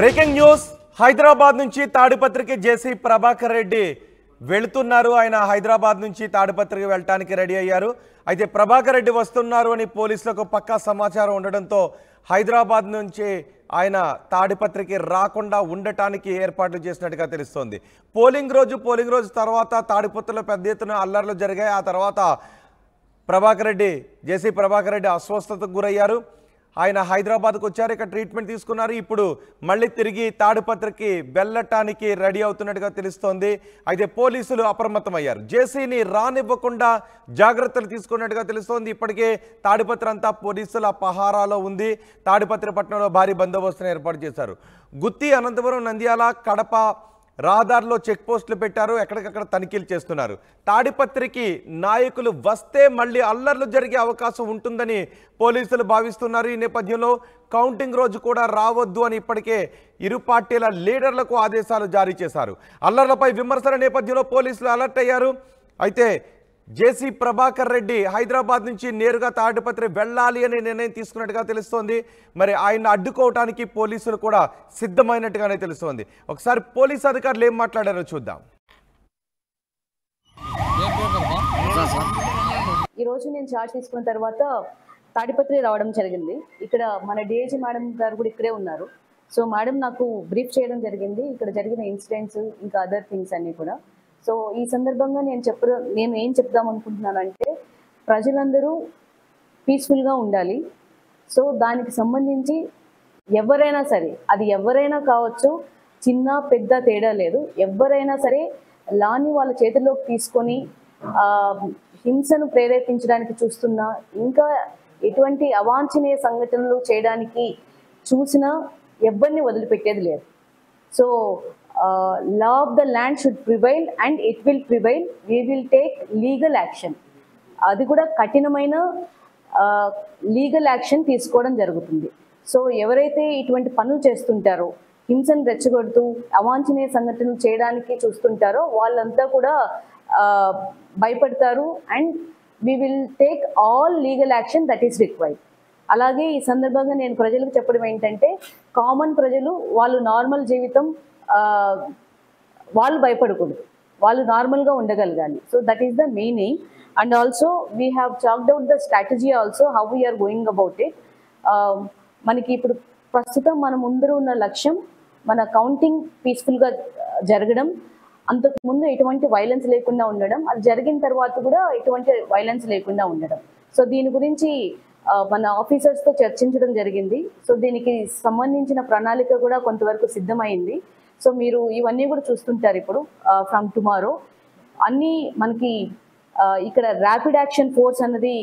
Breaking news Hyderabad నుంచి తాడిపత్రికి జేసీ ప్రభాకర్ రెడ్డి వెళ్తున్నారు. ఆయన హైదరాబాద్ నుంచి తాడిపత్రికి వెళ్ళడానికి రెడీ అయ్యారు. అయితే ప్రభాకర్ రెడ్డి వస్తున్నారు అని పోలీసులకు పక్కా సమాచారం ఉండడంతో హైదరాబాద్ నుంచి ఆయన తాడిపత్రికి రాకుండా ఉండటానికి ఏర్పాట్లు చేసినట్టుగా తెలుస్తోంది. పోలింగ్ రోజు తర్వాత తాడిపత్రిలో పెద్ద ఎత్తున అల్లర్లు జరిగాయి. ఆ తర్వాత జేసీ ప్రభాకర్ రెడ్డి అస్వస్థతకు గురయ్యారు. ఆయన హైదరాబాద్కు వచ్చారు, ఇక్కడ ట్రీట్మెంట్ తీసుకున్నారు. ఇప్పుడు మళ్ళీ తిరిగి తాడిపత్రికి వెళ్ళటానికి రెడీ అవుతున్నట్టుగా తెలుస్తోంది. అయితే పోలీసులు అప్రమత్తమయ్యారు. జేసీని రానివ్వకుండా జాగ్రత్తలు తీసుకున్నట్టుగా తెలుస్తోంది. ఇప్పటికే తాడిపత్రి అంతా పోలీసుల పహారాలో ఉంది. తాడిపత్రి పట్టణంలో భారీ బందోబస్తును ఏర్పాటు చేశారు. గుత్తి, అనంతపురం, నంద్యాల, కడప రహదారిలో చెక్ పోస్టులు పెట్టారు. ఎక్కడికక్కడ తనిఖీలు చేస్తున్నారు. తాడిపత్రికి నాయకులు వస్తే మళ్ళీ అల్లర్లు జరిగే అవకాశం ఉంటుందని పోలీసులు భావిస్తున్నారు. ఈ నేపథ్యంలో కౌంటింగ్ రోజు కూడా రావద్దు అని ఇప్పటికే ఇరు పార్టీల లీడర్లకు ఆదేశాలు జారీ చేశారు. అల్లర్లపై విమర్శల నేపథ్యంలో పోలీసులు అలర్ట్ అయ్యారు. అయితే జేసీ ప్రభాకర్ రెడ్డి హైదరాబాద్ నుంచి నేరుగా తాడిపత్రి వెళ్ళాలి అనే నిర్ణయం తీసుకున్నట్టుగా తెలుస్తోంది. మరి ఆయన అడ్డుకోవటానికి పోలీసులు కూడా సిద్ధమైనట్టుగానే తెలుస్తోంది. ఒకసారి పోలీసు అధికారులు ఏం మాట్లాడారో చూద్దాం. ఈరోజు నేను చార్జ్ తీసుకున్న తర్వాత తాడిపత్రి రావడం జరిగింది. ఇక్కడ మన డిఐజీ మేడం గారు కూడా ఇక్కడే ఉన్నారు. సో మేడం నాకు బ్రీఫ్ చేయడం జరిగింది, ఇక్కడ జరిగిన ఇన్సిడెంట్స్ ఇంకా అదర్ థింగ్స్ అన్నీ కూడా. సో ఈ సందర్భంగా నేను ఏం చెప్దాం అనుకుంటున్నానంటే, ప్రజలందరూ పీస్ఫుల్గా ఉండాలి. సో దానికి సంబంధించి ఎవరైనా సరే, అది ఎవరైనా కావచ్చు, చిన్న పెద్ద తేడా లేదు, ఎవరైనా సరే లాని వాళ్ళ చేతిలోకి తీసుకొని హింసను ప్రేరేపించడానికి చూస్తున్నా, ఇంకా ఎటువంటి అవాంఛనీయ సంఘటనలు చేయడానికి చూసినా ఎవరిని వదిలిపెట్టేది లేదు. So law of the land should prevail and it will prevail. We will take legal action. అది కూడా కఠినమైన లీగల్ యాక్షన్ తీసుకోవడం జరుగుతుంది. సో ఎవరైతే ఇటువంటి పనులు చేస్తుంటారో, హింసను రెచ్చగొడుతూ అవాంఛనీయ సంఘటనలు చేయడానికి చూస్తుంటారో వాళ్ళంతా కూడా భయపడతారు. And we will take all legal action that is required. అలాగే ఈ సందర్భంగా నేను ప్రజలకు చెప్పడం ఏంటంటే, కామన్ ప్రజలు వాళ్ళు నార్మల్ జీవితం వాళ్ళు భయపడకూడదు, వాళ్ళు నార్మల్గా ఉండగలగాలి. So that is the main aim. And also we have chalked out the strategy also how we are going about it. మనకి ఇప్పుడు ప్రస్తుతం మన ముందర ఉన్న లక్ష్యం మన కౌంటింగ్ పీస్ఫుల్గా జరగడం, అంతకుముందు ఎటువంటి వైలెన్స్ లేకుండా ఉండడం, అది జరిగిన తర్వాత కూడా ఎటువంటి వైలెన్స్ లేకుండా ఉండడం. సో దీని గురించి మన ఆఫీసర్స్తో చర్చించడం జరిగింది. సో దీనికి సంబంధించిన ప్రణాళిక కూడా కొంతవరకు సిద్ధమైంది. సో మీరు ఇవన్నీ కూడా చూస్తుంటారు ఇప్పుడు ఫ్రమ్ టుమారో. అన్నీ మనకి ఇక్కడ ర్యాపిడ్ యాక్షన్ ఫోర్స్ అన్నది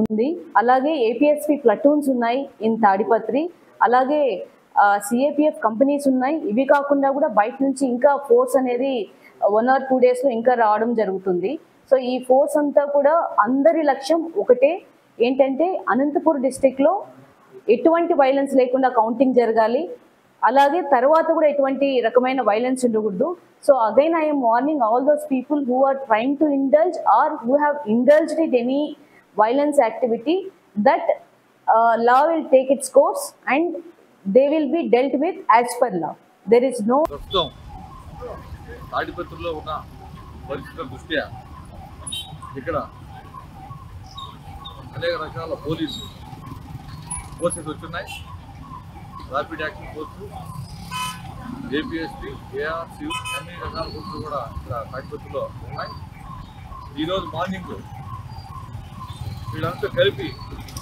ఉంది. అలాగే ఏపీఎస్పీ ప్లటూన్స్ ఉన్నాయి ఇన్ తాడిపత్రి. అలాగే సిఏపిఎఫ్ కంపెనీస్ ఉన్నాయి. ఇవి కాకుండా కూడా బయట నుంచి ఇంకా ఫోర్స్ అనేది 1 or 2 days ఇంకా రావడం జరుగుతుంది. సో ఈ ఫోర్స్ అంతా కూడా అందరి లక్ష్యం ఒకటే, ఏంటంటే అనంతపూర్ డిస్ట్రిక్ట్లో ఎటువంటి వైలెన్స్ లేకుండా కౌంటింగ్ జరగాలి. అలాగే తర్వాత కూడా ఎటువంటి రకమైన వైలెన్స్ ఉండకూడదు. So again I'm warning all those people who are trying to indulge or who have indulged in any violence activity, that law will take its course and they will be dealt with as per law. There is no తాడిపత్రిలో ఉన్న పరిస్థితుల దృష్ట్యా ఇక్కడ అనేక రకాల forces వచ్చున్నాయి. Rapid action force, APSP, ARC, అన్ని రకాల ఫోర్సులు కూడా ఇక్కడ తాడిపత్రిలో ఉన్నాయి. ఈరోజు మార్నింగ్ వీళ్ళంతా కలిపి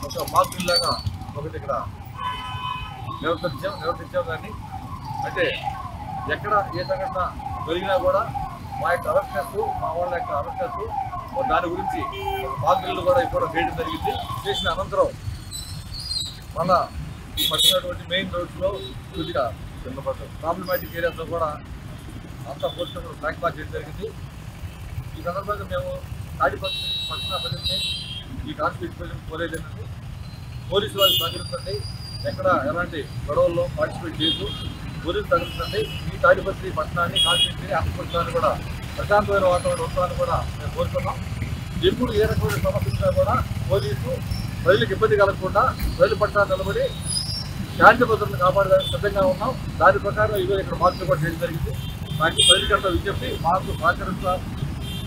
ఒక మాతృలాగా ఒకటి ఇక్కడ నిర్వర్తించాం. కానీ అంటే ఎక్కడ ఏ సంఘటన జరిగినా కూడా మా యొక్క అవేర్నెస్, మా వాళ్ళ యొక్క అవేర్నెస్, దాని గురించి మాతృలు కూడా ఇప్పుడు వేయడం జరిగింది. చేసిన అనంతరం మన ఈ పట్టినటువంటి మెయిన్ రోడ్స్లో కొద్దిగా ప్రాబ్లమాటిక్ ఏరియాస్లో కూడా అంతా పోలీసులు బ్లాక్ మార్క్ చేయడం జరిగింది. ఈ సందర్భంగా మేము తాడిపత్రి పట్టణ ప్రజల్ని, ఈ కాన్స్టిట్యూషన్ ప్రజలు కోరేదేనండి, పోలీసు వారికి సహకరించండి, ఎక్కడ ఎలాంటి గొడవల్లో పార్టిసిపేట్ చేయదు, పోలీసు సహకరించండి. ఈ తాడిపత్రి పట్టణాన్ని, కాన్స్టిట్యూషన్ని, ఆంధ్రప్రదేశాన్ని కూడా ప్రశాంతమైన వాతావరణం వస్తామని కూడా మేము కోరుతున్నాం. ఎప్పుడు ఏ రకమైన సమస్య ఉన్నా కూడా పోలీసు ప్రజలకు ఇబ్బంది కలగకుండా ప్రజల పట్ల నిలబడి శాంతి భద్రతను కాపాడడానికి సిద్ధంగా ఉన్నాం. దాని ప్రకారం ఈరోజు ఇక్కడ మార్పులు కూడా చేయడం జరిగింది. దానికి ప్రజలకంతా విజ్ఞప్తి, మాకు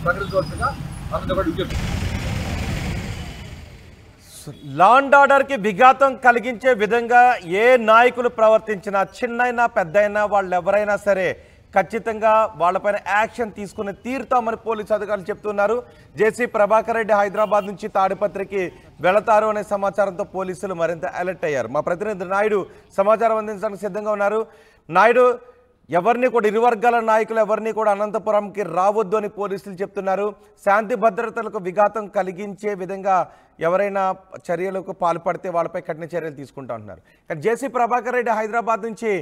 ప్రకటించవలసిందిగా అందరూ కూడా విజ్ఞప్తి. లా అండ్ ఆర్డర్కి విఘాతం కలిగించే విధంగా ఏ నాయకులు ప్రవర్తించినా, చిన్నైనా పెద్దయినా, వాళ్ళు ఎవరైనా సరే ఖచ్చితంగా వాళ్ళపైన యాక్షన్ తీసుకుని తీరుతామని పోలీసు అధికారులు చెప్తున్నారు. జేసీ ప్రభాకర్ రెడ్డి హైదరాబాద్ నుంచి తాడిపత్రికి వెళతారు అనే సమాచారంతో పోలీసులు మరింత అలర్ట్ అయ్యారు. మా ప్రతినిధి నాయుడు సమాచారం అందించడానికి సిద్ధంగా ఉన్నారు. నాయుడు, ఎవరిని కూడా ఇరు వర్గాల నాయకులు ఎవరిని కూడా అనంతపురంకి రావద్దు అని పోలీసులు చెప్తున్నారు. శాంతి భద్రతలకు విఘాతం కలిగించే విధంగా ఎవరైనా చర్యలకు పాల్పడితే వాళ్ళపై కఠిన చర్యలు తీసుకుంటా ఉంటున్నారు. కానీ జేసీ ప్రభాకర్ రెడ్డి హైదరాబాద్ నుంచి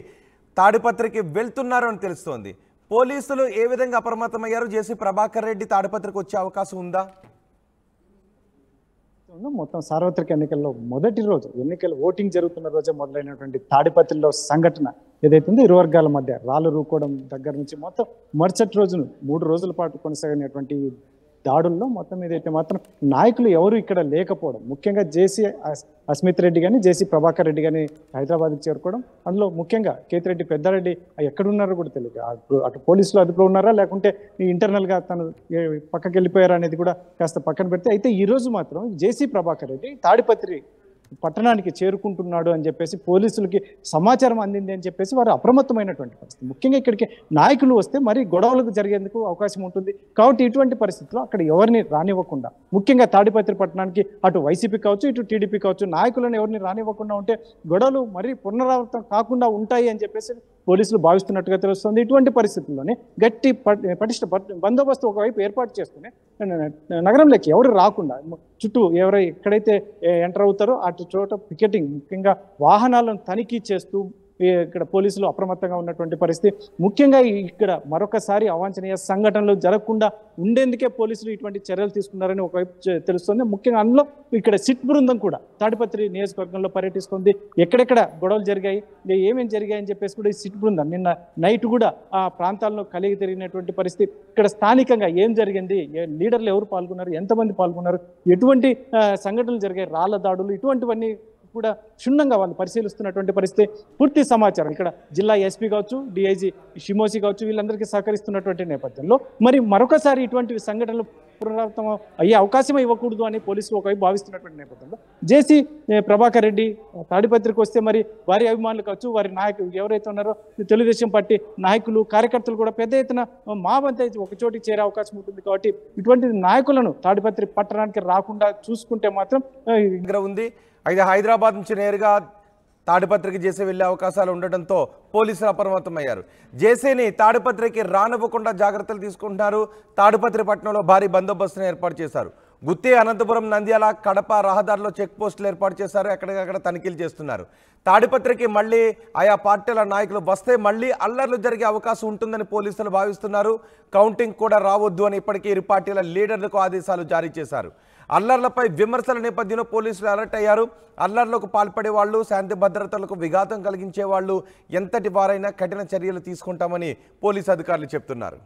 తాడిపత్రికి వెళ్తున్నారు అని తెలుస్తోంది. పోలీసులు ఏ విధంగా అప్రమత్తమయ్యారు? జేసీ ప్రభాకర్ రెడ్డి తాడిపత్రికి వచ్చే అవకాశం ఉందా? మొత్తం సార్వత్రిక ఎన్నికల్లో మొదటి రోజు ఎన్నికలు ఓటింగ్ జరుగుతున్న రోజే మొదలైనటువంటి తాడిపత్రిలో సంఘటన ఏదైతే ఉందో ఇరు వర్గాల మధ్య రాళ్ళు రూకోవడం దగ్గర నుంచి మొత్తం మరుసటి రోజును 3 రోజుల పాటు కొనసాగినటువంటి దాడుల్లో మొత్తం ఏదైతే మాత్రం నాయకులు ఎవరు ఇక్కడ లేకపోవడం, ముఖ్యంగా జేసీ అస్మిత్ రెడ్డి కానీ జేసీ ప్రభాకర్ రెడ్డి కానీ హైదరాబాద్కి చేరుకోవడం, అందులో ముఖ్యంగా కేతిరెడ్డి పెద్దారెడ్డి ఎక్కడున్నారో కూడా తెలియదు. అటు పోలీసులు అదుపులో ఉన్నారా లేకుంటే ఇంటర్నల్గా తను పక్కకి వెళ్ళిపోయారా అనేది కూడా కాస్త పక్కన పెడితే, అయితే ఈరోజు మాత్రం జేసీ ప్రభాకర్ రెడ్డి తాడిపత్రి పట్టణానికి చేరుకుంటున్నాడు అని చెప్పేసి పోలీసులకి సమాచారం అందింది అని చెప్పేసి వారు అప్రమత్తమైనటువంటి పరిస్థితి. ముఖ్యంగా ఇక్కడికి నాయకులు వస్తే మరి గొడవలకు జరిగేందుకు అవకాశం ఉంటుంది కాబట్టి ఇటువంటి పరిస్థితుల్లో అక్కడ ఎవరిని రానివ్వకుండా, ముఖ్యంగా తాడిపత్రి పట్టణానికి అటు వైసీపీ కావచ్చు ఇటు టీడీపీ కావచ్చు నాయకులను ఎవరిని రానివ్వకుండా ఉంటే గొడవలు మరీ పునరావృతం కాకుండా ఉంటాయి అని చెప్పేసి పోలీసులు భావిస్తున్నట్టుగా తెలుస్తుంది. ఇటువంటి పరిస్థితుల్లోనే గట్టి పటిష్ట బందోబస్తు ఒకవైపు ఏర్పాటు చేసుకుని నగరంలోకి ఎవరు రాకుండా చుట్టూ ఎవరు ఎక్కడైతే ఎంటర్ అవుతారో అటు చోట పికెటింగ్, ముఖ్యంగా వాహనాలను తనిఖీ చేస్తూ ఇక్కడ పోలీసులు అప్రమత్తంగా ఉన్నటువంటి పరిస్థితి. ముఖ్యంగా ఇక్కడ మరొకసారి అవాంఛనీయ సంఘటనలు జరగకుండా ఉండేందుకే పోలీసులు ఇటువంటి చర్యలు తీసుకున్నారని ఒకవైపు తెలుస్తుంది. ముఖ్యంగా అందులో ఇక్కడ సిట్ బృందం కూడా తాడిపత్రి నియోజకవర్గంలో పర్యటిస్తుంది. ఎక్కడెక్కడ గొడవలు జరిగాయి, ఏమేమి జరిగాయని చెప్పేసి కూడా ఈ సిట్ బృందం నిన్న నైట్ కూడా ఆ ప్రాంతాల్లో కలిగి తిరిగినటువంటి పరిస్థితి. ఇక్కడ స్థానికంగా ఏం జరిగింది, లీడర్లు ఎవరు పాల్గొన్నారు, ఎంతమంది పాల్గొన్నారు, ఎటువంటి సంఘటనలు జరిగాయి, రాళ్ల దాడులు, ఇటువంటివన్నీ కూడా క్షుణ్ణంగా వాళ్ళు పరిశీలిస్తున్నటువంటి పరిస్థితి. పూర్తి సమాచారం ఇక్కడ జిల్లా ఎస్పీ కావచ్చు, డిఐజీ షిమోసి కావచ్చు, వీళ్ళందరికీ సహకరిస్తున్నటువంటి నేపథ్యంలో మరి మరొకసారి ఇటువంటి సంఘటనలు పునరావృతం అయ్యే అవకాశం ఇవ్వకూడదు అని పోలీసులు ఒకవైపు భావిస్తున్నటువంటి నేపథ్యంలో జేసీ ప్రభాకర్ రెడ్డి తాడిపత్రికి వస్తే మరి వారి అభిమానులు కావచ్చు, వారి నాయకులు ఎవరైతే ఉన్నారో తెలుగుదేశం పార్టీ నాయకులు కార్యకర్తలు కూడా పెద్ద ఎత్తున మావంతా ఒక చోటికి చేరే అవకాశం ఉంటుంది. కాబట్టి ఇటువంటి నాయకులను తాడిపత్రి పట్టణానికి రాకుండా చూసుకుంటే మాత్రం ఉంది. అయితే హైదరాబాద్ నుంచి నేరుగా తాడిపత్రికి జేసీ వెళ్లే అవకాశాలు ఉండడంతో పోలీసులు అప్రమత్తమయ్యారు. జేసీని తాడిపత్రికి రానివ్వకుండా జాగ్రత్తలు తీసుకుంటున్నారు. తాడిపత్రి పట్టణంలో భారీ బందోబస్తును ఏర్పాటు చేశారు. గుత్తి, అనంతపురం, నంద్యాల, కడప రహదారిలో చెక్ పోస్టులు ఏర్పాటు చేశారు. ఎక్కడికక్కడ తనిఖీలు చేస్తున్నారు. తాడిపత్రికి మళ్ళీ ఆయా పార్టీల నాయకులు వస్తే మళ్ళీ అల్లర్లు జరిగే అవకాశం ఉంటుందని పోలీసులు భావిస్తున్నారు. కౌంటింగ్ కూడా రావద్దు అని ఇప్పటికీ ఇరు పార్టీల లీడర్లకు ఆదేశాలు జారీ చేశారు. అల్లర్లపై విమర్శల నేపథ్యంలో పోలీసులు అలర్ట్ అయ్యారు. అల్లర్లకు పాల్పడే వాళ్ళు, శాంతి భద్రతలకు విఘాతం కలిగించే వాళ్ళు ఎంతటి వారైనా కఠిన చర్యలు తీసుకుంటామని పోలీసు అధికారులు చెప్తున్నారు.